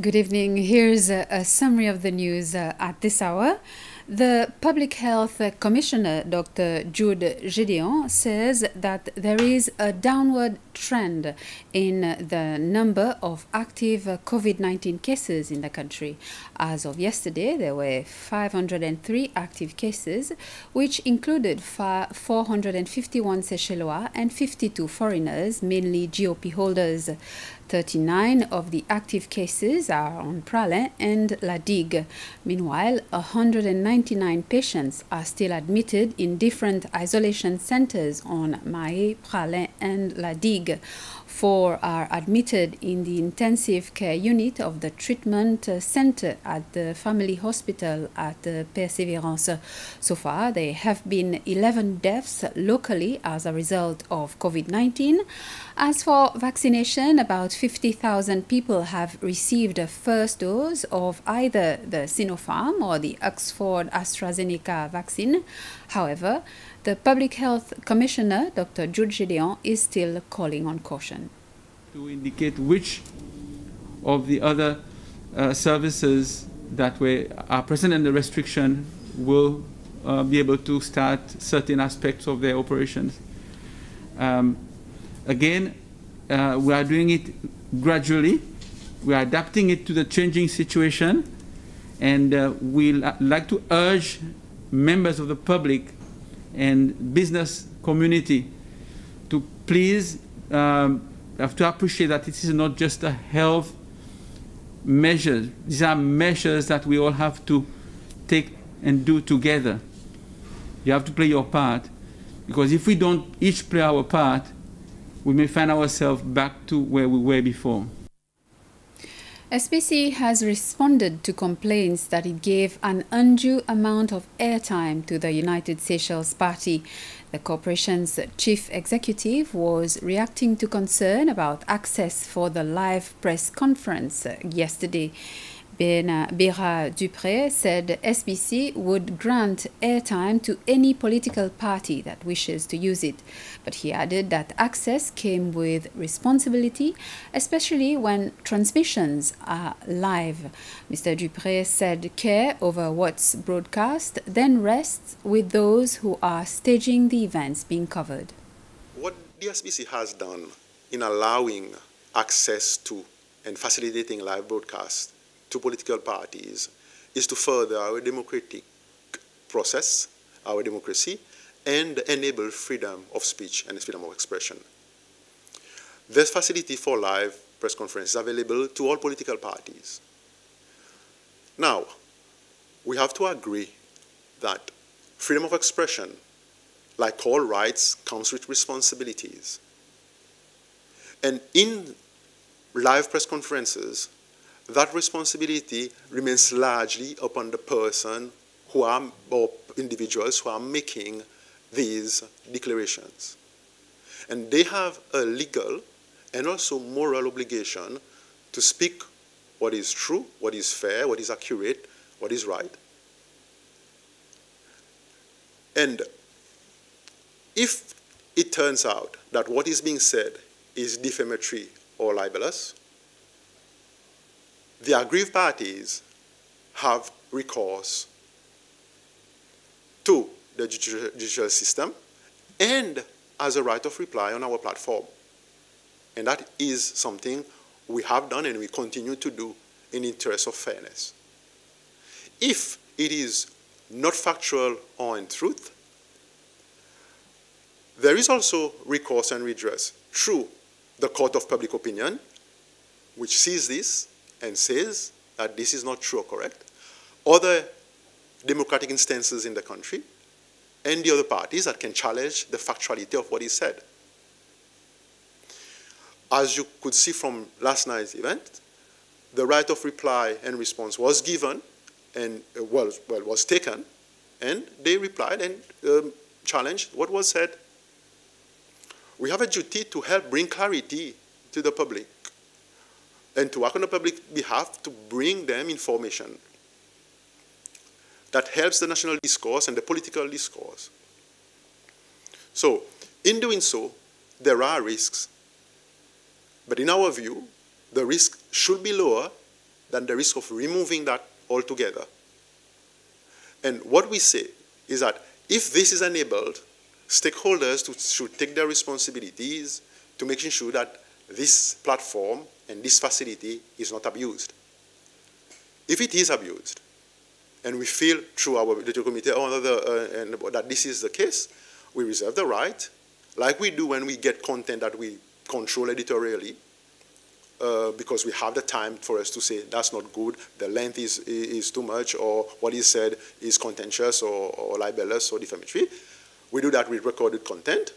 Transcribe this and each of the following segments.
Good evening. Here's a summary of the news at this hour. The Public Health Commissioner, Dr. Jude Gédéon, says that there is a downward trend in the number of active COVID-19 cases in the country. As of yesterday, there were 503 active cases, which included 451 Seychellois and 52 foreigners, mainly GOP holders. 39 of the active cases are on Praslin and La Digue. Meanwhile, 199 patients are still admitted in different isolation centers on Mahé, Praslin and La Digue. 4 are admitted in the intensive care unit of the treatment center at the family hospital at Persévérance. So far, there have been 11 deaths locally as a result of COVID-19. As for vaccination, about 50,000 people have received a first dose of either the Sinopharm or the Oxford AstraZeneca vaccine. However, the Public Health Commissioner, Dr. Jude Gédéon, is still calling on caution. To indicate which of the other services that are present in the restriction will be able to start certain aspects of their operations. Again, we are doing it gradually. We are adapting it to the changing situation, and we'd like to urge members of the public and business community to please have to appreciate that this is not just a health measure. These are measures that we all have to take and do together. You have to play your part, because if we don't each play our part, we may find ourselves back to where we were before. SPC has responded to complaints that it gave an undue amount of airtime to the United Seychelles Party. The corporation's chief executive was reacting to concern about access for the live press conference yesterday. Béra Dupré said SPC would grant airtime to any political party that wishes to use it. But he added that access came with responsibility, especially when transmissions are live. Mr. Dupré said care over what's broadcast then rests with those who are staging the events being covered. What the SPC has done in allowing access to and facilitating live broadcasts to political parties is to further our democratic process, our democracy, and enable freedom of speech and freedom of expression. This facility for live press conferences is available to all political parties. Now, we have to agree that freedom of expression, like all rights, comes with responsibilities. And in live press conferences, that responsibility remains largely upon the person or individuals who are making these declarations. And they have a legal and also moral obligation to speak what is true, what is fair, what is accurate, what is right. And if it turns out that what is being said is defamatory or libelous, the aggrieved parties have recourse to the judicial system and as a right of reply on our platform. And that is something we have done and we continue to do in the interest of fairness. If it is not factual or in truth, there is also recourse and redress through the Court of Public Opinion, which sees this and says that this is not true or correct, other democratic instances in the country, and the other parties that can challenge the factuality of what is said. As you could see from last night's event, the right of reply and response was given and was taken, and they replied and challenged what was said. We have a duty to help bring clarity to the public and to work on the public behalf to bring them information that helps the national discourse and the political discourse. So, in doing so, there are risks. But in our view, the risk should be lower than the risk of removing that altogether. And what we say is that if this is enabled, stakeholders should take their responsibilities to making sure that this platform and this facility is not abused. If it is abused, and we feel through our editorial committee that this is the case, we reserve the right, like we do when we get content that we control editorially, because we have the time for us to say that's not good, the length is too much, or what is said is contentious or libelous or defamatory. We do that with recorded content.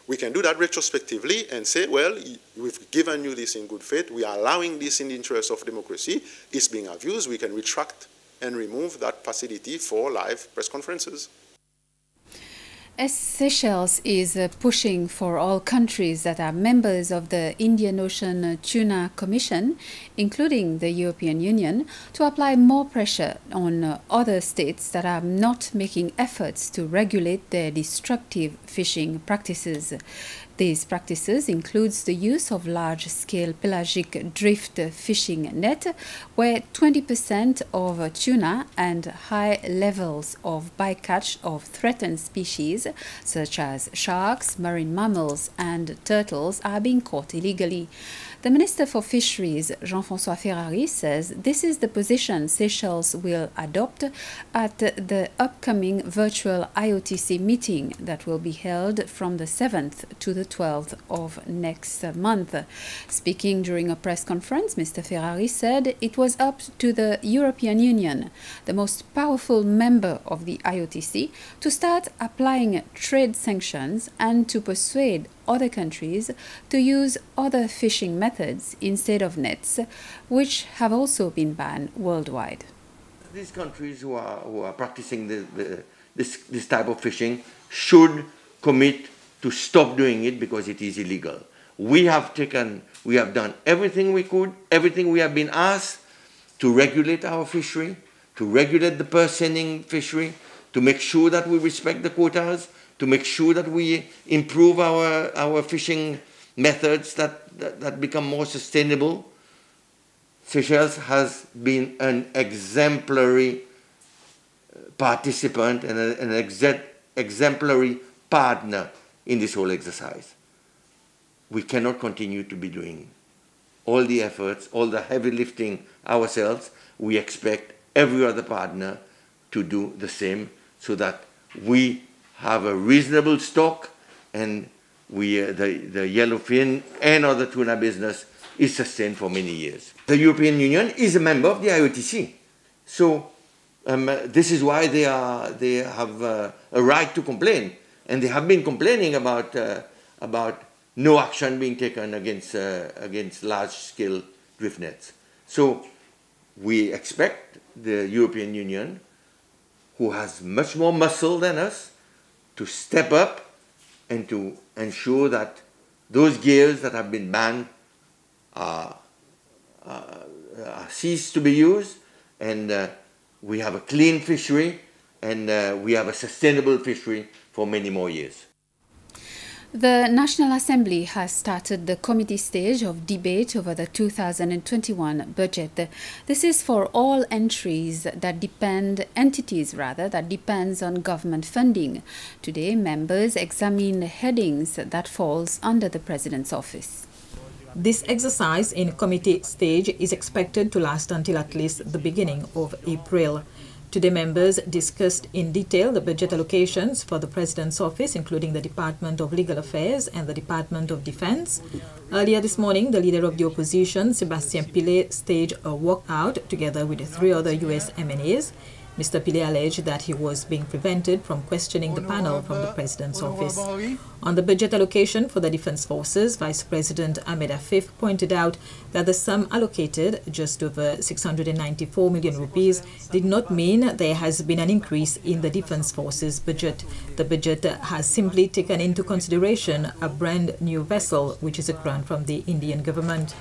We can do that retrospectively and say, well, we've given you this in good faith, we are allowing this in the interest of democracy, it's being abused, we can retract and remove that facility for live press conferences. As Seychelles is pushing for all countries that are members of the Indian Ocean Tuna Commission, including the European Union, to apply more pressure on other states that are not making efforts to regulate their destructive fishing practices. These practices includes the use of large-scale pelagic drift fishing net, where 20% of tuna and high levels of bycatch of threatened species, such as sharks, marine mammals and turtles, are being caught illegally. The Minister for Fisheries, Jean-François Ferrari, says this is the position Seychelles will adopt at the upcoming virtual IOTC meeting that will be held from the 7th to the 12th of next month. Speaking during a press conference, Mr. Ferrari said it was up to the European Union, the most powerful member of the IOTC, to start applying trade sanctions and to persuade other countries to use other fishing methods instead of nets, which have also been banned worldwide. These countries who are practicing this type of fishing should commit to stop doing it because it is illegal. We have done everything we could, everything we have been asked to regulate our fishery, to regulate the purse-seining fishery, to make sure that we respect the quotas, to make sure that we improve our fishing methods that become more sustainable. Seychelles has been an exemplary participant and an exemplary partner in this whole exercise. We cannot continue to be doing all the efforts, all the heavy lifting ourselves. We expect every other partner to do the same so that we have a reasonable stock and the yellowfin and other tuna business is sustained for many years. The European Union is a member of the IOTC. So this is why they have a right to complain. And they have been complaining about no action being taken against large-scale drift nets. So we expect the European Union, who has much more muscle than us, to step up and to ensure that those gears that have been banned cease to be used, and we have a clean fishery, and we have a sustainable fishery for many more years. The National Assembly has started the committee stage of debate over the 2021 budget. This is for all entities that depends on government funding. Today, members examine the headings that falls under the President's office. This exercise in committee stage is expected to last until at least the beginning of April. Today, members discussed in detail the budget allocations for the President's office, including the Department of Legal Affairs and the Department of Defense. Earlier this morning, the leader of the opposition, Sébastien Pillet, staged a walkout together with 3 other U.S. MNAs. Mr. Pillet alleged that he was being prevented from questioning the panel from the President's office. On the budget allocation for the Defense Forces, Vice President Ahmed Afif pointed out that the sum allocated, just over 694 million rupees, did not mean there has been an increase in the Defense Forces budget. The budget has simply taken into consideration a brand new vessel, which is a grant from the Indian government.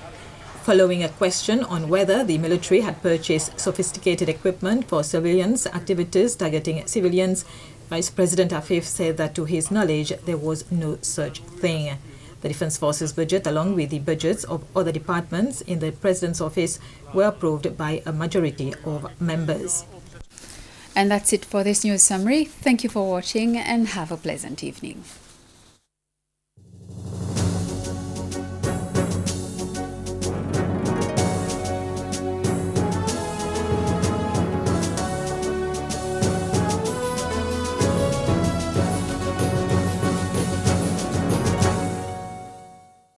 Following a question on whether the military had purchased sophisticated equipment for surveillance activities targeting civilians, Vice President Afif said that to his knowledge there was no such thing. The Defence Forces budget, along with the budgets of other departments in the President's office, were approved by a majority of members. And that's it for this news summary. Thank you for watching and have a pleasant evening.